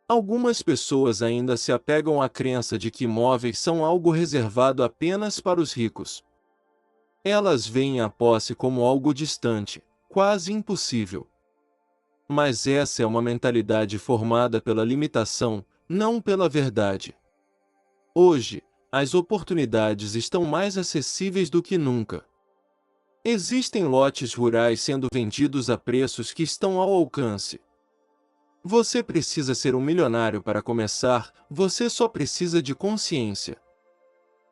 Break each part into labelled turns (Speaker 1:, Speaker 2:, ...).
Speaker 1: Algumas pessoas ainda se apegam à crença de que imóveis são algo reservado apenas para os ricos. Elas veem a posse como algo distante, quase impossível. Mas essa é uma mentalidade formada pela limitação, não pela verdade. Hoje, as oportunidades estão mais acessíveis do que nunca. Existem lotes rurais sendo vendidos a preços que estão ao alcance. Você precisa ser um milionário para começar, você só precisa de consciência.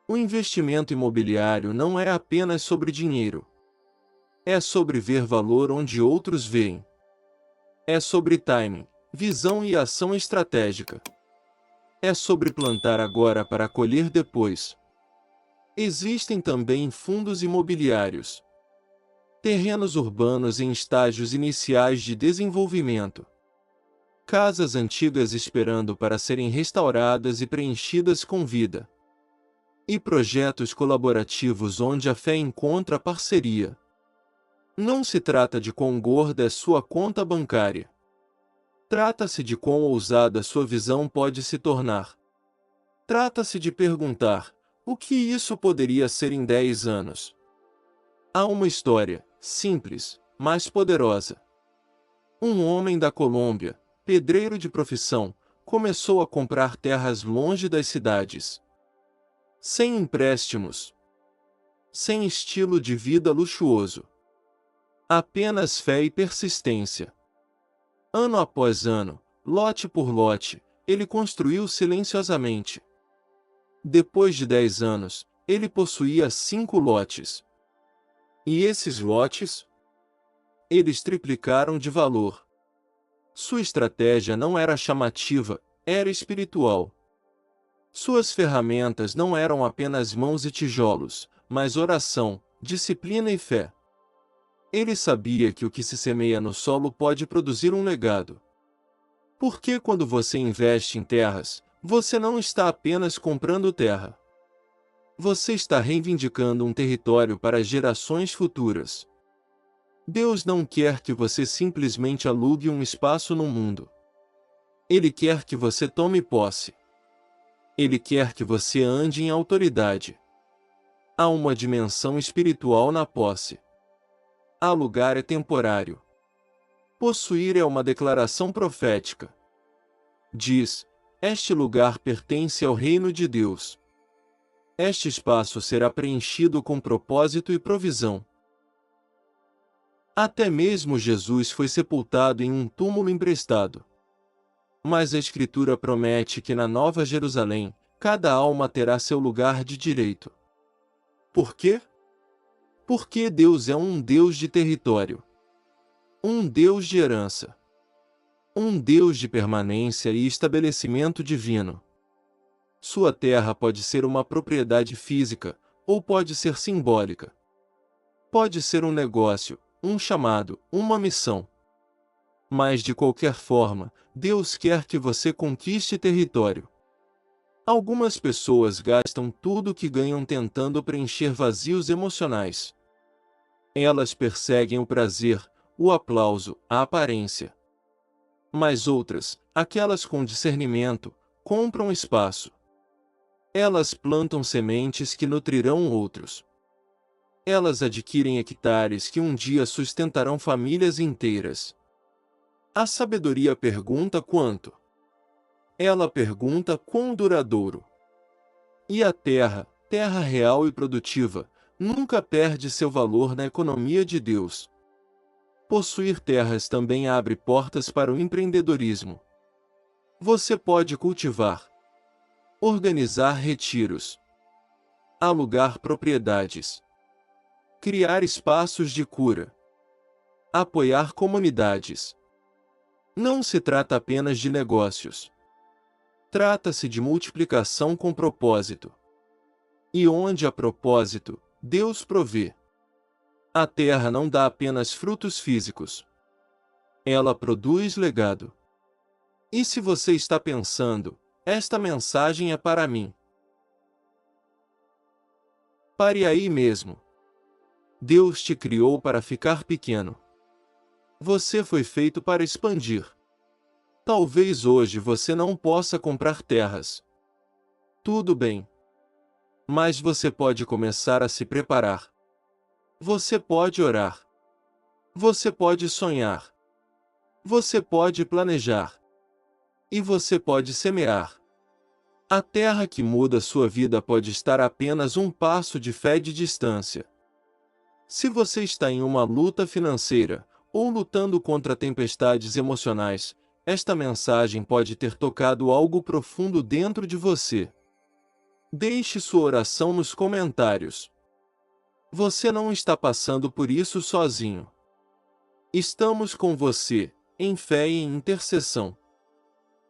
Speaker 1: O investimento imobiliário não é apenas sobre dinheiro. É sobre ver valor onde outros veem. É sobre timing, visão e ação estratégica. É sobre plantar agora para colher depois. Existem também fundos imobiliários. Terrenos urbanos em estágios iniciais de desenvolvimento. Casas antigas esperando para serem restauradas e preenchidas com vida. E projetos colaborativos onde a fé encontra parceria. Não se trata de quão gorda é sua conta bancária. Trata-se de quão ousada sua visão pode se tornar. Trata-se de perguntar: o que isso poderia ser em 10 anos? Há uma história, simples, mas poderosa. Um homem da Colômbia, pedreiro de profissão, começou a comprar terras longe das cidades. Sem empréstimos. Sem estilo de vida luxuoso. Apenas fé e persistência. Ano após ano, lote por lote, ele construiu silenciosamente. Depois de 10 anos, ele possuía 5 lotes. E esses lotes? Eles triplicaram de valor. Sua estratégia não era chamativa, era espiritual. Suas ferramentas não eram apenas mãos e tijolos, mas oração, disciplina e fé. Ele sabia que o que se semeia no solo pode produzir um legado. Porque quando você investe em terras, você não está apenas comprando terra. Você está reivindicando um território para gerações futuras. Deus não quer que você simplesmente alugue um espaço no mundo. Ele quer que você tome posse. Ele quer que você ande em autoridade. Há uma dimensão espiritual na posse. Alugar é temporário. Possuir é uma declaração profética. Diz: este lugar pertence ao reino de Deus. Este espaço será preenchido com propósito e provisão. Até mesmo Jesus foi sepultado em um túmulo emprestado. Mas a Escritura promete que na Nova Jerusalém, cada alma terá seu lugar de direito. Por quê? Porque Deus é um Deus de território. Um Deus de herança. Um Deus de permanência e estabelecimento divino. Sua terra pode ser uma propriedade física, ou pode ser simbólica. Pode ser um negócio, um chamado, uma missão. Mas de qualquer forma, Deus quer que você conquiste território. Algumas pessoas gastam tudo o que ganham tentando preencher vazios emocionais. Elas perseguem o prazer, o aplauso, a aparência. Mas outras, aquelas com discernimento, compram espaço. Elas plantam sementes que nutrirão outros. Elas adquirem hectares que um dia sustentarão famílias inteiras. A sabedoria pergunta quanto. Ela pergunta quão duradouro. E a terra, terra real e produtiva, nunca perde seu valor na economia de Deus. Possuir terras também abre portas para o empreendedorismo. Você pode cultivar, organizar retiros, alugar propriedades, criar espaços de cura, apoiar comunidades. Não se trata apenas de negócios. Trata-se de multiplicação com propósito. E onde há propósito, Deus provê. A terra não dá apenas frutos físicos. Ela produz legado. E se você está pensando, esta mensagem é para mim. Pare aí mesmo. Deus te criou para ficar pequeno. Você foi feito para expandir. Talvez hoje você não possa comprar terras. Tudo bem. Mas você pode começar a se preparar. Você pode orar. Você pode sonhar. Você pode planejar. E você pode semear. A terra que muda sua vida pode estar a apenas um passo de fé de distância. Se você está em uma luta financeira, ou lutando contra tempestades emocionais, esta mensagem pode ter tocado algo profundo dentro de você. Deixe sua oração nos comentários. Você não está passando por isso sozinho. Estamos com você, em fé e em intercessão.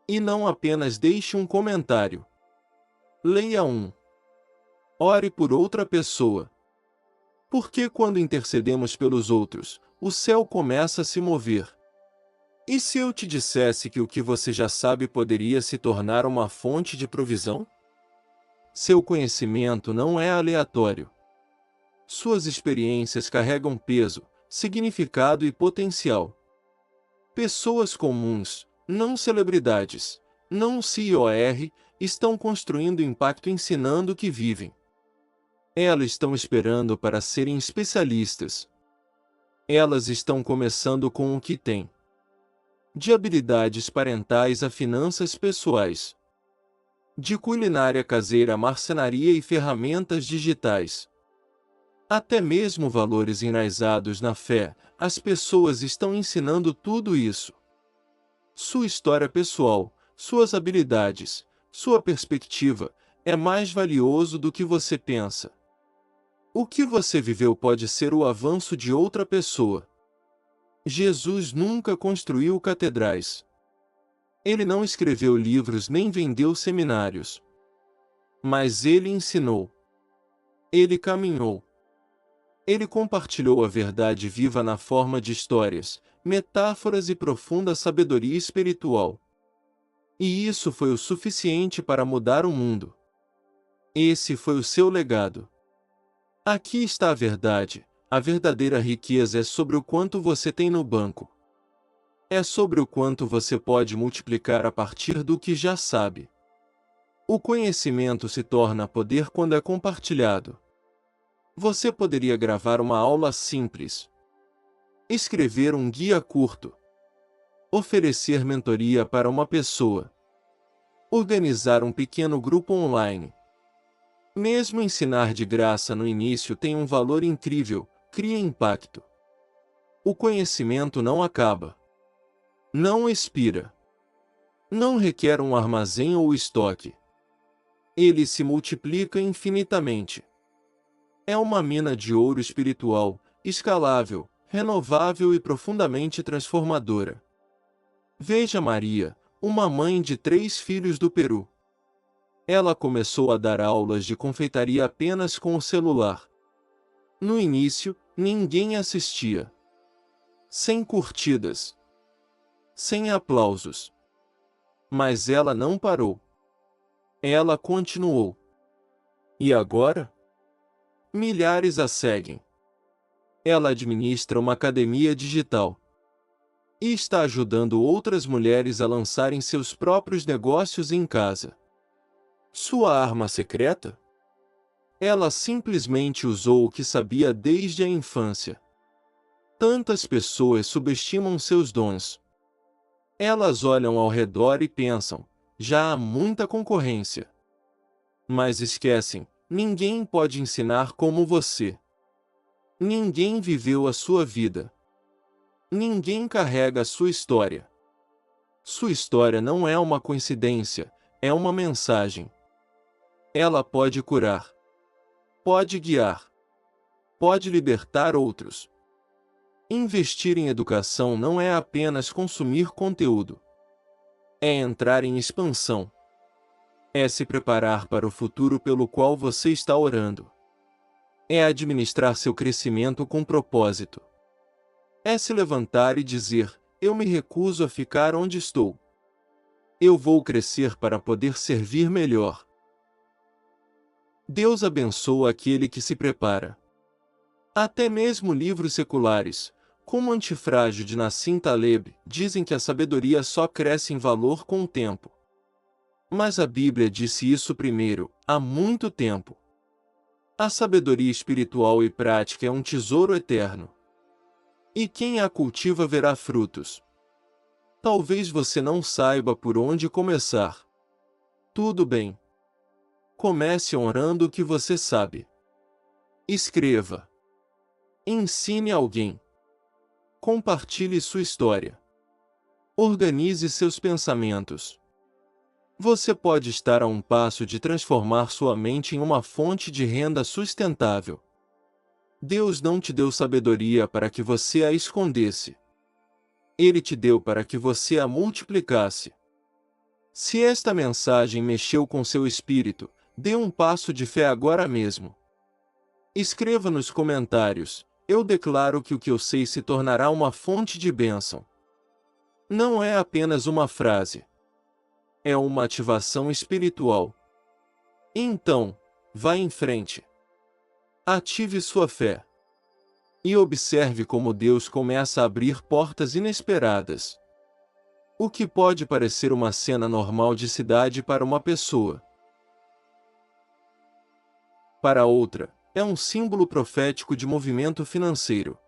Speaker 1: E não apenas deixe um comentário. Leia um. Ore por outra pessoa. Porque quando intercedemos pelos outros, o céu começa a se mover. E se eu te dissesse que o que você já sabe poderia se tornar uma fonte de provisão? Seu conhecimento não é aleatório. Suas experiências carregam peso, significado e potencial. Pessoas comuns, não celebridades, não COR, estão construindo impacto ensinando o que vivem. Elas estão esperando para serem especialistas. Elas estão começando com o que têm. De habilidades parentais a finanças pessoais. De culinária caseira a marcenaria e ferramentas digitais. Até mesmo valores enraizados na fé, as pessoas estão ensinando tudo isso. Sua história pessoal, suas habilidades, sua perspectiva, é mais valioso do que você pensa. O que você viveu pode ser o avanço de outra pessoa. Jesus nunca construiu catedrais. Ele não escreveu livros nem vendeu seminários. Mas ele ensinou. Ele caminhou. Ele compartilhou a verdade viva na forma de histórias, metáforas e profunda sabedoria espiritual. E isso foi o suficiente para mudar o mundo. Esse foi o seu legado. Aqui está a verdade. A verdadeira riqueza é sobre o quanto você tem no banco. É sobre o quanto você pode multiplicar a partir do que já sabe. O conhecimento se torna poder quando é compartilhado. Você poderia gravar uma aula simples, escrever um guia curto, oferecer mentoria para uma pessoa, organizar um pequeno grupo online. Mesmo ensinar de graça no início tem um valor incrível, cria impacto. O conhecimento não acaba. Não expira. Não requer um armazém ou estoque. Ele se multiplica infinitamente. É uma mina de ouro espiritual, escalável, renovável e profundamente transformadora. Veja Maria, uma mãe de 3 filhos do Peru. Ela começou a dar aulas de confeitaria apenas com o celular. No início, ninguém assistia. Sem curtidas. Sem aplausos. Mas ela não parou. Ela continuou. E agora? Milhares a seguem. Ela administra uma academia digital. E está ajudando outras mulheres a lançarem seus próprios negócios em casa. Sua arma secreta? Ela simplesmente usou o que sabia desde a infância. Tantas pessoas subestimam seus dons. Elas olham ao redor e pensam, já há muita concorrência. Mas esquecem, ninguém pode ensinar como você. Ninguém viveu a sua vida. Ninguém carrega a sua história. Sua história não é uma coincidência, é uma mensagem. Ela pode curar. Pode guiar. Pode libertar outros. Investir em educação não é apenas consumir conteúdo. É entrar em expansão. É se preparar para o futuro pelo qual você está orando. É administrar seu crescimento com propósito. É se levantar e dizer, eu me recuso a ficar onde estou. Eu vou crescer para poder servir melhor. Deus abençoa aquele que se prepara. Até mesmo livros seculares, Como Antifrágil de Nassim Taleb, dizem que a sabedoria só cresce em valor com o tempo. Mas a Bíblia disse isso primeiro, há muito tempo. A sabedoria espiritual e prática é um tesouro eterno. E quem a cultiva verá frutos. Talvez você não saiba por onde começar. Tudo bem. Comece honrando o que você sabe. Escreva. Ensine alguém. Compartilhe sua história. Organize seus pensamentos. Você pode estar a um passo de transformar sua mente em uma fonte de renda sustentável. Deus não te deu sabedoria para que você a escondesse. Ele te deu para que você a multiplicasse. Se esta mensagem mexeu com seu espírito, dê um passo de fé agora mesmo. Escreva nos comentários: eu declaro que o que eu sei se tornará uma fonte de bênção. Não é apenas uma frase. É uma ativação espiritual. Então, vá em frente. Ative sua fé. E observe como Deus começa a abrir portas inesperadas. O que pode parecer uma cena normal de cidade para uma pessoa, para outra, é um símbolo profético de movimento financeiro.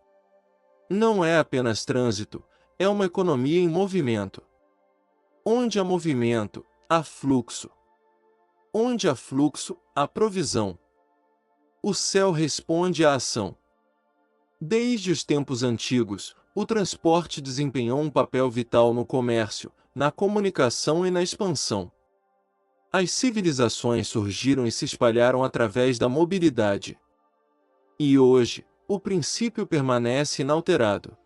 Speaker 1: Não é apenas trânsito, é uma economia em movimento. Onde há movimento, há fluxo. Onde há fluxo, há provisão. O céu responde à ação. Desde os tempos antigos, o transporte desempenhou um papel vital no comércio, na comunicação e na expansão. As civilizações surgiram e se espalharam através da mobilidade. E hoje, o princípio permanece inalterado.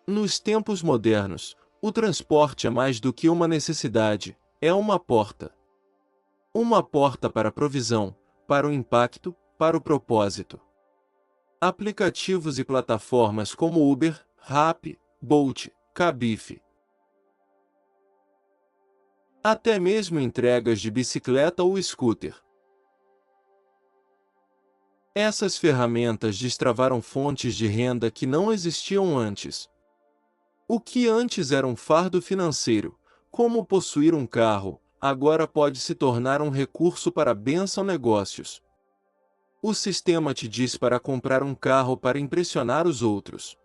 Speaker 1: Nos tempos modernos, o transporte é mais do que uma necessidade, é uma porta. Uma porta para a provisão, para o impacto, para o propósito. Aplicativos e plataformas como Uber, Rappi, Bolt, Cabify. Até mesmo entregas de bicicleta ou scooter. Essas ferramentas destravaram fontes de renda que não existiam antes. O que antes era um fardo financeiro, como possuir um carro, agora pode se tornar um recurso para bênção negócios. O sistema te diz para comprar um carro para impressionar os outros.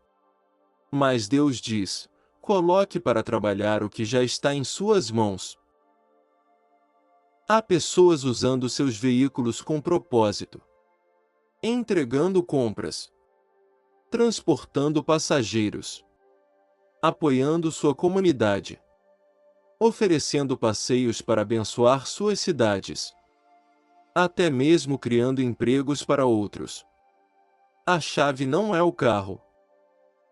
Speaker 1: Mas Deus diz: coloque para trabalhar o que já está em suas mãos. Há pessoas usando seus veículos com propósito, entregando compras, transportando passageiros, apoiando sua comunidade, oferecendo passeios para abençoar suas cidades, até mesmo criando empregos para outros. A chave não é o carro,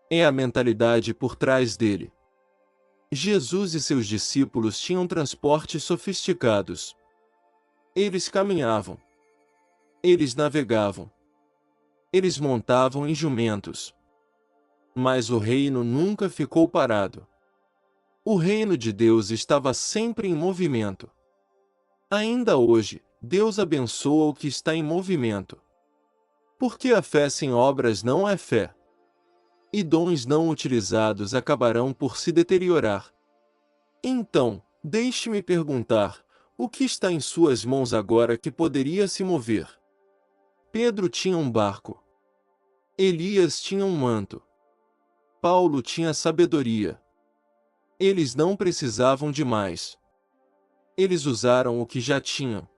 Speaker 1: é a mentalidade por trás dele. Jesus e seus discípulos tinham transportes sofisticados. Eles caminhavam. Eles navegavam. Eles montavam em jumentos. Mas o reino nunca ficou parado. O reino de Deus estava sempre em movimento. Ainda hoje, Deus abençoa o que está em movimento. Porque a fé sem obras não é fé. E dons não utilizados acabarão por se deteriorar. Então, deixe-me perguntar: o que está em suas mãos agora que poderia se mover? Pedro tinha um barco. Elias tinha um manto. Paulo tinha sabedoria. Eles não precisavam de mais. Eles usaram o que já tinham.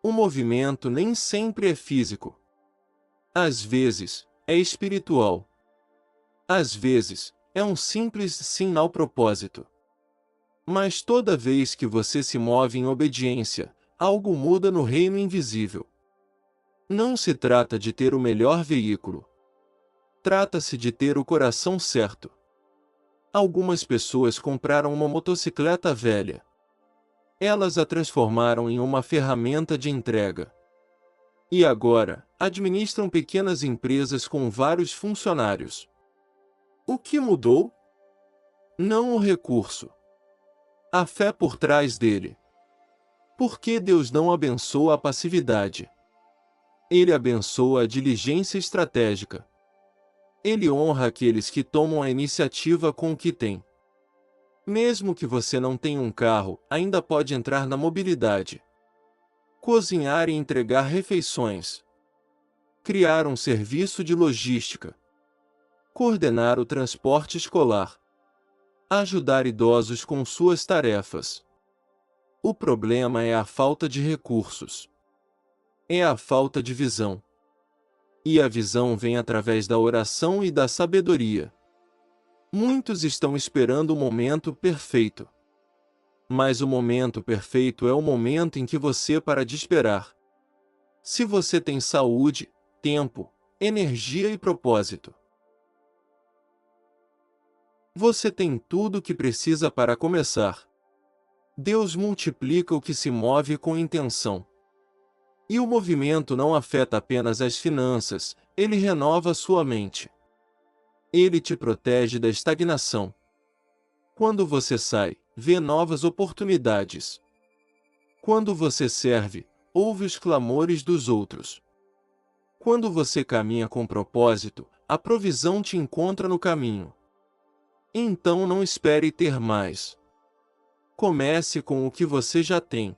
Speaker 1: O movimento nem sempre é físico. Às vezes, é espiritual. Às vezes, é um simples sim ao propósito. Mas toda vez que você se move em obediência, algo muda no reino invisível. Não se trata de ter o melhor veículo. Trata-se de ter o coração certo. Algumas pessoas compraram uma motocicleta velha. Elas a transformaram em uma ferramenta de entrega. E agora, administram pequenas empresas com vários funcionários. O que mudou? Não o recurso. A fé por trás dele. Por que Deus não abençoa a passividade? Ele abençoa a diligência estratégica. Ele honra aqueles que tomam a iniciativa com o que têm. Mesmo que você não tenha um carro, ainda pode entrar na mobilidade. Cozinhar e entregar refeições. Criar um serviço de logística. Coordenar o transporte escolar. Ajudar idosos com suas tarefas. O problema é a falta de recursos. É a falta de visão. E a visão vem através da oração e da sabedoria. Muitos estão esperando o momento perfeito. Mas o momento perfeito é o momento em que você para de esperar. Se você tem saúde, tempo, energia e propósito, você tem tudo o que precisa para começar. Deus multiplica o que se move com intenção. E o movimento não afeta apenas as finanças, ele renova sua mente. Ele te protege da estagnação. Quando você sai, vê novas oportunidades. Quando você serve, ouve os clamores dos outros. Quando você caminha com propósito, a provisão te encontra no caminho. Então não espere ter mais. Comece com o que você já tem.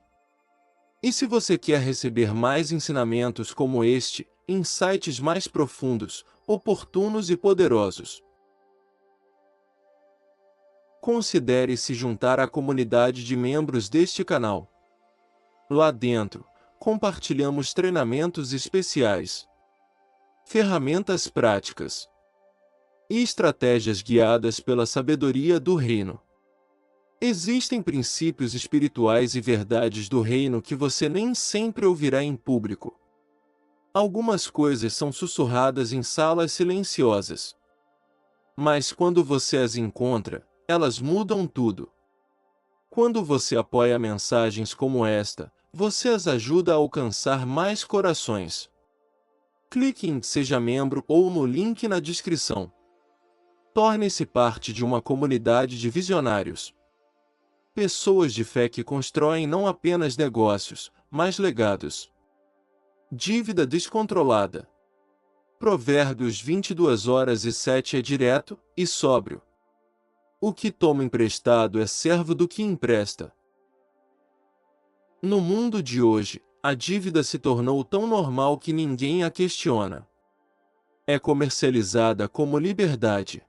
Speaker 1: E se você quer receber mais ensinamentos como este, insights mais profundos, oportunos e poderosos, considere se juntar à comunidade de membros deste canal. Lá dentro, compartilhamos treinamentos especiais, ferramentas práticas e estratégias guiadas pela sabedoria do reino. Existem princípios espirituais e verdades do reino que você nem sempre ouvirá em público. Algumas coisas são sussurradas em salas silenciosas. Mas quando você as encontra, elas mudam tudo. Quando você apoia mensagens como esta, você as ajuda a alcançar mais corações. Clique em Seja Membro ou no link na descrição. Torne-se parte de uma comunidade de visionários. Pessoas de fé que constroem não apenas negócios, mas legados. Dívida descontrolada. Provérbios 22h07 é direto e sóbrio. O que toma emprestado é servo do que empresta. No mundo de hoje, a dívida se tornou tão normal que ninguém a questiona. É comercializada como liberdade.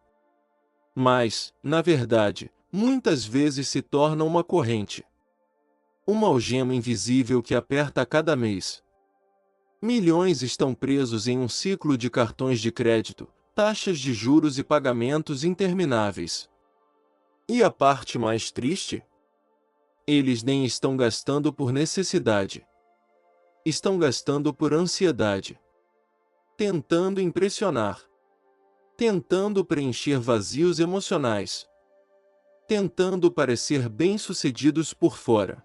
Speaker 1: Mas, na verdade, muitas vezes se torna uma corrente. Uma algema invisível que aperta a cada mês. Milhões estão presos em um ciclo de cartões de crédito, taxas de juros e pagamentos intermináveis. E a parte mais triste? Eles nem estão gastando por necessidade. Estão gastando por ansiedade. Tentando impressionar. Tentando preencher vazios emocionais. Tentando parecer bem-sucedidos por fora.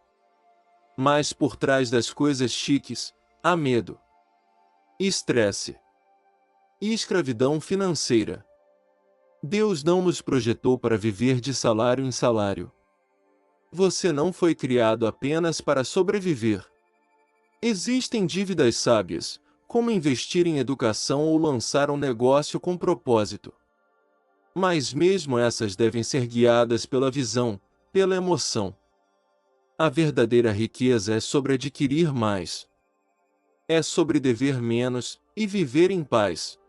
Speaker 1: Mas por trás das coisas chiques, há medo, estresse e escravidão financeira. Deus não nos projetou para viver de salário em salário. Você não foi criado apenas para sobreviver. Existem dívidas sábias, como investir em educação ou lançar um negócio com propósito. Mas mesmo essas devem ser guiadas pela visão, pela emoção. A verdadeira riqueza é sobre adquirir mais. É sobre dever menos e viver em paz.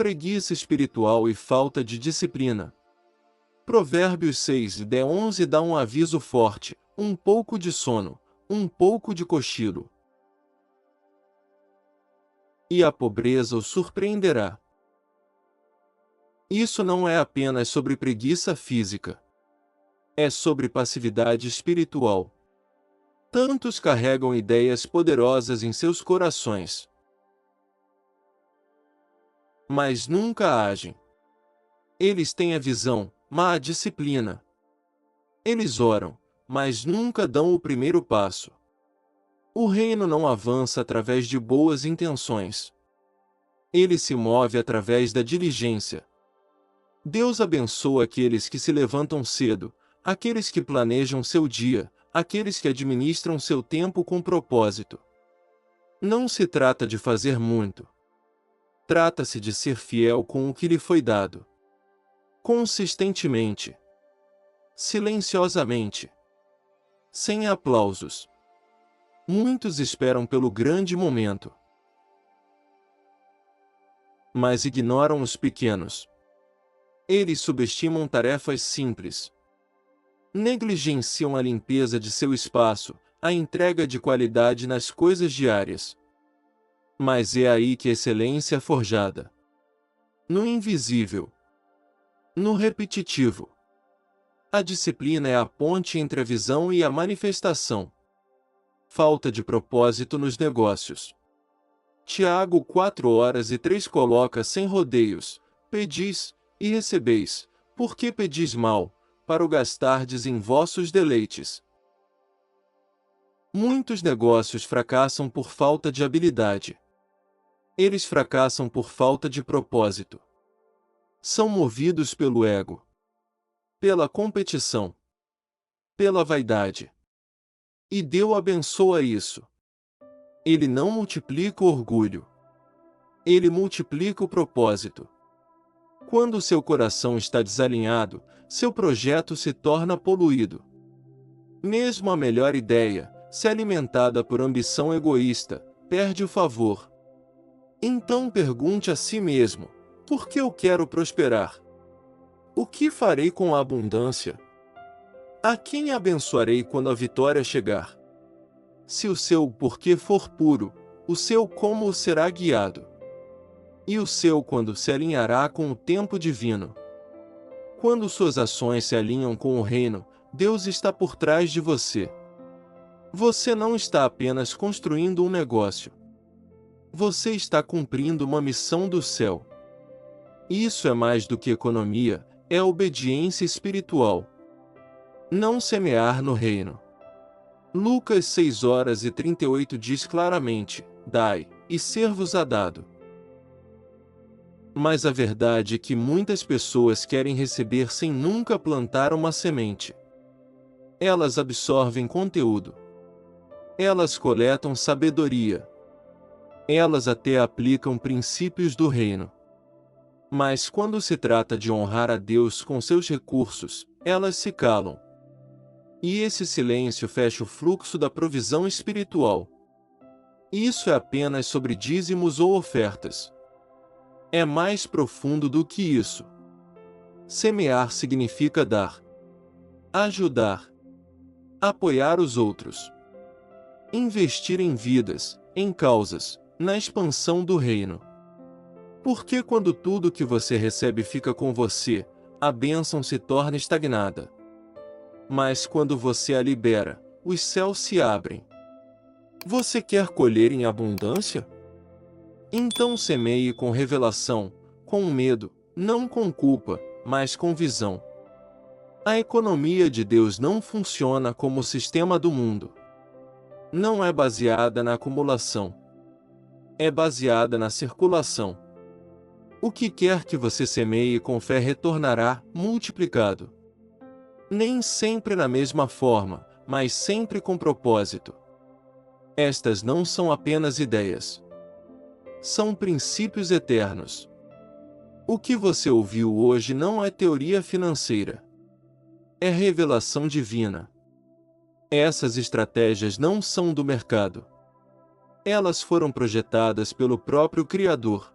Speaker 1: Preguiça espiritual e falta de disciplina. Provérbios 6:11 dá um aviso forte: um pouco de sono, um pouco de cochilo. E a pobreza o surpreenderá. Isso não é apenas sobre preguiça física. É sobre passividade espiritual. Tantos carregam ideias poderosas em seus corações, mas nunca agem. Eles têm a visão, mas a disciplina. Eles oram, mas nunca dão o primeiro passo. O reino não avança através de boas intenções. Ele se move através da diligência. Deus abençoa aqueles que se levantam cedo, aqueles que planejam seu dia, aqueles que administram seu tempo com propósito. Não se trata de fazer muito. Trata-se de ser fiel com o que lhe foi dado. Consistentemente. Silenciosamente. Sem aplausos. Muitos esperam pelo grande momento, mas ignoram os pequenos. Eles subestimam tarefas simples. Negligenciam a limpeza de seu espaço, a entrega de qualidade nas coisas diárias. Mas é aí que a excelência é forjada. No invisível. No repetitivo. A disciplina é a ponte entre a visão e a manifestação. Falta de propósito nos negócios. Tiago 4:3 coloca sem rodeios: pedis, e recebeis, porque pedis mal, para o gastardes em vossos deleites. Muitos negócios fracassam por falta de habilidade. Eles fracassam por falta de propósito. São movidos pelo ego, pela competição, pela vaidade. E Deus abençoa isso. Ele não multiplica o orgulho. Ele multiplica o propósito. Quando seu coração está desalinhado, seu projeto se torna poluído. Mesmo a melhor ideia, se alimentada por ambição egoísta, perde o favor. Então pergunte a si mesmo: por que eu quero prosperar? O que farei com a abundância? A quem abençoarei quando a vitória chegar? Se o seu porquê for puro, o seu como será guiado. E o seu quando se alinhará com o tempo divino. Quando suas ações se alinham com o reino, Deus está por trás de você. Você não está apenas construindo um negócio. Você está cumprindo uma missão do céu. Isso é mais do que economia, é obediência espiritual. Não semear no reino. Lucas 6:38 diz claramente: dai, e ser-vos-á dado. Mas a verdade é que muitas pessoas querem receber sem nunca plantar uma semente. Elas absorvem conteúdo. Elas coletam sabedoria. Elas até aplicam princípios do reino. Mas quando se trata de honrar a Deus com seus recursos, elas se calam. E esse silêncio fecha o fluxo da provisão espiritual. Isso é apenas sobre dízimos ou ofertas. É mais profundo do que isso. Semear significa dar, ajudar, apoiar os outros, investir em vidas, em causas, na expansão do reino. Porque quando tudo que você recebe fica com você, a bênção se torna estagnada. Mas quando você a libera, os céus se abrem. Você quer colher em abundância? Então semeie com revelação, com medo, não com culpa, mas com visão. A economia de Deus não funciona como o sistema do mundo. Não é baseada na acumulação. É baseada na circulação. O que quer que você semeie com fé retornará, multiplicado. Nem sempre na mesma forma, mas sempre com propósito. Estas não são apenas ideias. São princípios eternos. O que você ouviu hoje não é teoria financeira. É revelação divina. Essas estratégias não são do mercado. Elas foram projetadas pelo próprio Criador.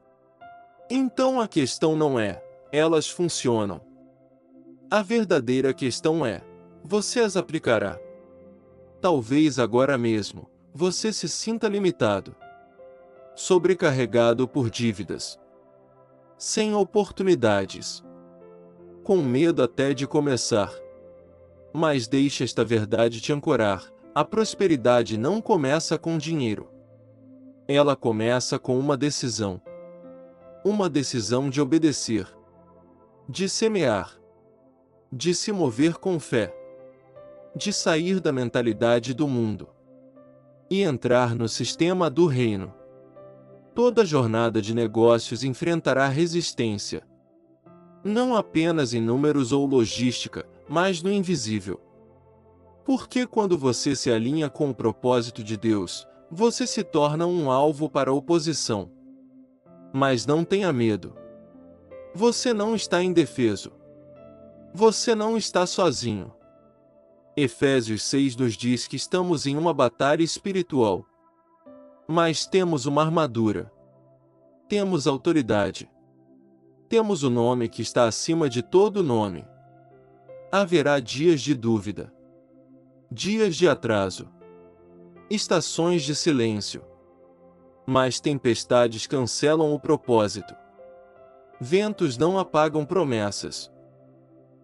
Speaker 1: Então a questão não é: elas funcionam. A verdadeira questão é: você as aplicará? Talvez agora mesmo, você se sinta limitado, sobrecarregado por dívidas, sem oportunidades, com medo até de começar. Mas deixe esta verdade te ancorar: a prosperidade não começa com dinheiro. Ela começa com uma decisão. Uma decisão de obedecer, de semear, de se mover com fé, de sair da mentalidade do mundo e entrar no sistema do reino. Toda jornada de negócios enfrentará resistência, não apenas em números ou logística, mas no invisível. Porque quando você se alinha com o propósito de Deus, você se torna um alvo para a oposição. Mas não tenha medo. Você não está indefeso. Você não está sozinho. Efésios 6 nos diz que estamos em uma batalha espiritual. Mas temos uma armadura. Temos autoridade. Temos o nome que está acima de todo nome. Haverá dias de dúvida. Dias de atraso. Estações de silêncio. Mas tempestades cancelam o propósito. Ventos não apagam promessas.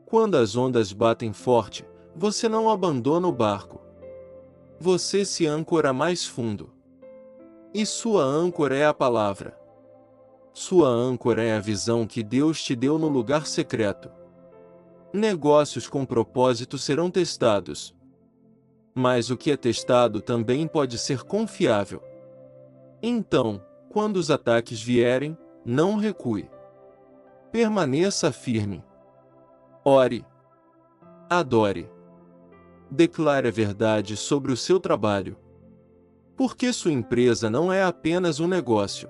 Speaker 1: Quando as ondas batem forte, você não abandona o barco. Você se âncora mais fundo. E sua âncora é a palavra. Sua âncora é a visão que Deus te deu no lugar secreto. Negócios com propósito serão testados. Mas o que é testado também pode ser confiável. Então, quando os ataques vierem, não recue. Permaneça firme. Ore. Adore. Declare a verdade sobre o seu trabalho. Porque sua empresa não é apenas um negócio.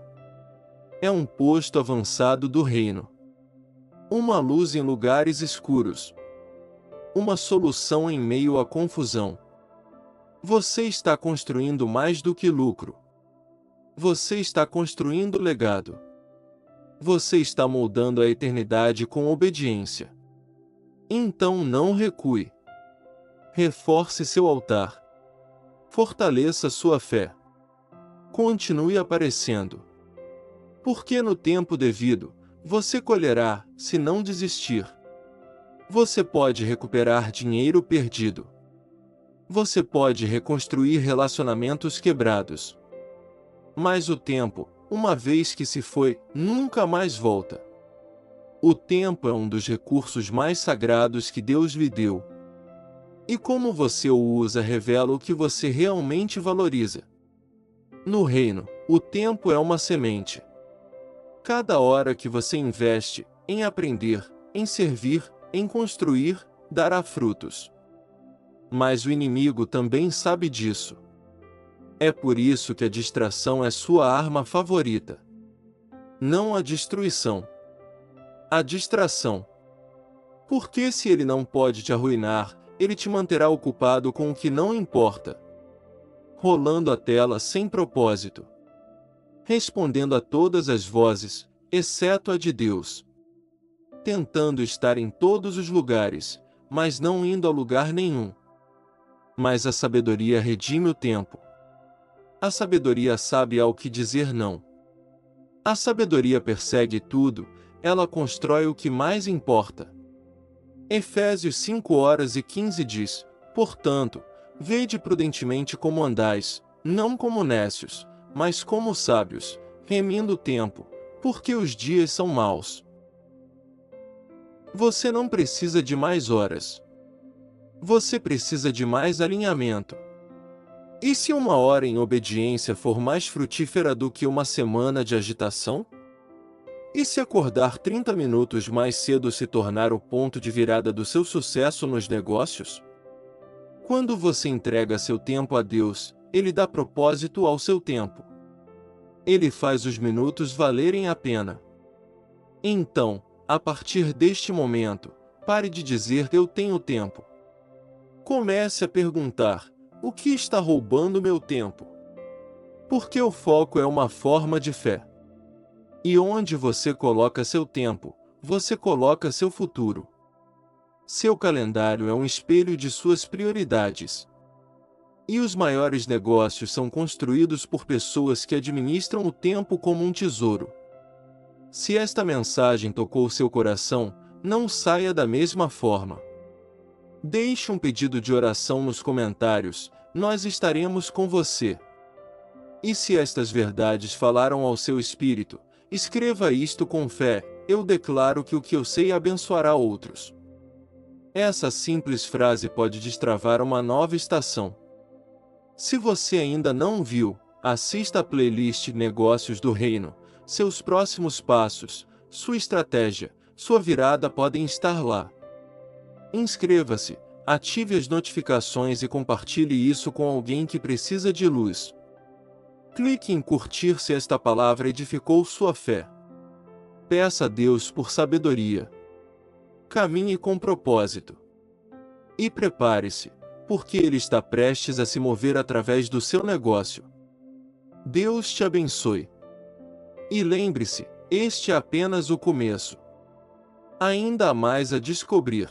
Speaker 1: É um posto avançado do reino. Uma luz em lugares escuros. Uma solução em meio à confusão. Você está construindo mais do que lucro. Você está construindo legado. Você está moldando a eternidade com obediência. Então não recue. Reforce seu altar. Fortaleça sua fé. Continue aparecendo. Porque no tempo devido, você colherá, se não desistir. Você pode recuperar dinheiro perdido. Você pode reconstruir relacionamentos quebrados. Mas o tempo, uma vez que se foi, nunca mais volta. O tempo é um dos recursos mais sagrados que Deus lhe deu. E como você o usa revela o que você realmente valoriza. No reino, o tempo é uma semente. Cada hora que você investe em aprender, em servir, em construir, dará frutos. Mas o inimigo também sabe disso. É por isso que a distração é sua arma favorita. Não a destruição. A distração. Porque se ele não pode te arruinar, ele te manterá ocupado com o que não importa. Rolando a tela sem propósito. Respondendo a todas as vozes, exceto a de Deus. Tentando estar em todos os lugares, mas não indo a lugar nenhum. Mas a sabedoria redime o tempo. A sabedoria sabe ao que dizer não. A sabedoria persegue tudo, ela constrói o que mais importa. Efésios 5:15 diz: portanto, vede prudentemente como andais, não como necios, mas como sábios, remindo o tempo, porque os dias são maus. Você não precisa de mais horas. Você precisa de mais alinhamento. E se uma hora em obediência for mais frutífera do que uma semana de agitação? E se acordar 30 minutos mais cedo se tornar o ponto de virada do seu sucesso nos negócios? Quando você entrega seu tempo a Deus, Ele dá propósito ao seu tempo. Ele faz os minutos valerem a pena. Então, a partir deste momento, pare de dizer eu tenho tempo. Comece a perguntar: o que está roubando meu tempo? Porque o foco é uma forma de fé. E onde você coloca seu tempo, você coloca seu futuro. Seu calendário é um espelho de suas prioridades. E os maiores negócios são construídos por pessoas que administram o tempo como um tesouro. Se esta mensagem tocou seu coração, não saia da mesma forma. Deixe um pedido de oração nos comentários, nós estaremos com você. E se estas verdades falaram ao seu espírito, escreva isto com fé: eu declaro que o que eu sei abençoará outros. Essa simples frase pode destravar uma nova estação. Se você ainda não viu, assista a playlist Negócios do Reino. Seus próximos passos, sua estratégia, sua virada podem estar lá. Inscreva-se, ative as notificações e compartilhe isso com alguém que precisa de luz. Clique em curtir se esta palavra edificou sua fé. Peça a Deus por sabedoria. Caminhe com propósito. E prepare-se, porque Ele está prestes a se mover através do seu negócio. Deus te abençoe. E lembre-se, este é apenas o começo. Ainda há mais a descobrir.